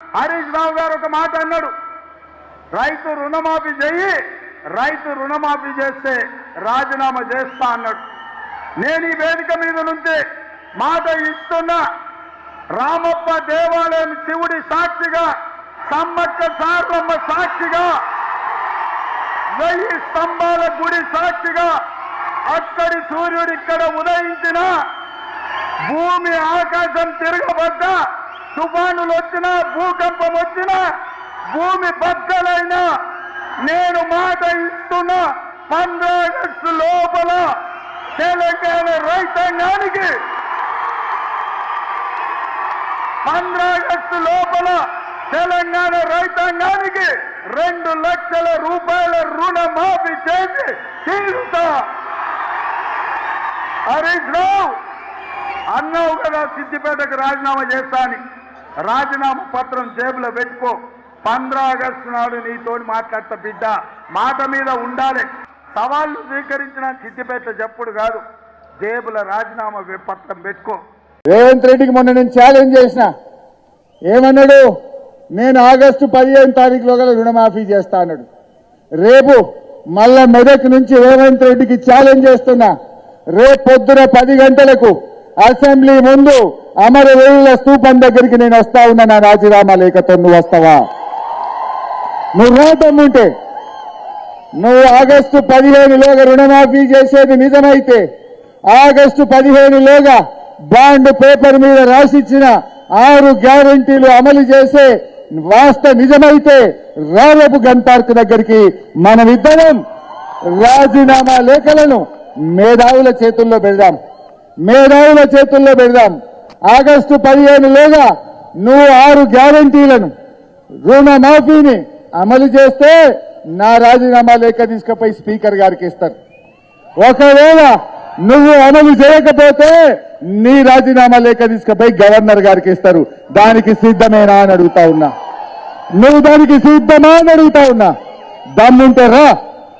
హరీష్ రావు గారు ఒక మాట అన్నాడు, రైతు రుణమాఫీ చెయ్యి, రైతు రుణమాఫీ చేస్తే రాజీనామా చేస్తా అన్నాడు. నేను ఈ వేదిక మీద నుంచి మాట ఇస్తున్నా, రామప్ప దేవాలయం శివుడి సాక్షిగా, సమ్మక్క సారలమ్మ సాక్షిగా, 1000 స్తంభాల గుడి సాక్షిగా, అక్కడి సూర్యుడు ఇక్కడ ఉదయించిన, భూమి ఆకాశం తిరగబడ్డా, తుఫానులు వచ్చినా, భూకంపం వచ్చినా, భూమి బద్దలైనా, నేను మాట ఇస్తున్నా 15 ఆగస్టు లోపల తెలంగాణ రైతాంగానికి 15 ఆగస్టు లోపల తెలంగాణ రైతాంగానికి 2 లక్షల రూపాయల రుణమాఫీ చేసి తీరుతా. హరీష్ రావు అన్నావు కదా సిద్దిపేటకు రాజీనామా చేస్తా అని, రాజీనామా పత్రం జేబులో పెట్టుకో. 15 ఆగస్టు నాడు నీతో మాట్లాడతా బిడ్డ, మాట మీద ఉండాలి. సవాళ్లు స్వీకరించిన సిద్దిపేట చెప్పుడు కాదు, జేబుల రాజీనామా పత్రం పెట్టుకో. రేవంత్ రెడ్డికి మొన్న నేను ఛాలెంజ్ చేసిన, ఏమన్నాడు, నేను ఆగస్టు 15 తారీఖులోగా రుణమాఫీ చేస్తా అన్నాడు. రేపు మళ్ళా మెదక్ నుంచి రేవంత్ రెడ్డికి ఛాలెంజ్ చేస్తున్నా, రేపు పొద్దున 10 గంటలకు అసెంబ్లీ ముందు అమరవీరుల స్తూపం దగ్గరికి నేను వస్తా ఉన్నా. నా రాజీనామా లేఖతో నువ్వు వస్తావా? నువ్వు రాతమ్ముంటే, నువ్వు ఆగస్టు 15లోగా రుణమాఫీ చేసేది నిజమైతే, ఆగస్టు 15లోగా బాండ్ పేపర్ మీద రాసిచ్చిన 6 గ్యారంటీలు అమలు చేసే నిజమైతే, రేపు గన్ పార్క్ దగ్గరికి మనమిద్దరం రాజీనామా లేఖలను మేధావుల చేతుల్లో పెడదాం, మేధావుల చేతుల్లో పెడదాం. ఆగస్టు 15లోగా నువ్వు 6 గ్యారంటీలను, రుణమాఫీని అమలు చేస్తే నా రాజీనామా లేఖ తీసుకుపోయి స్పీకర్ గారికి ఇస్తారు. ఒకవేళ నువ్వు అమలు చేయకపోతే నీ రాజీనామా లేఖ తీసుకుపోయి గవర్నర్ గారికి ఇస్తారు. దానికి సిద్ధమేనా అని అడుగుతా ఉన్నా. నువ్వు దానికి సిద్ధమా అని అడుగుతా ఉన్నా. దమ్ముంటే రా,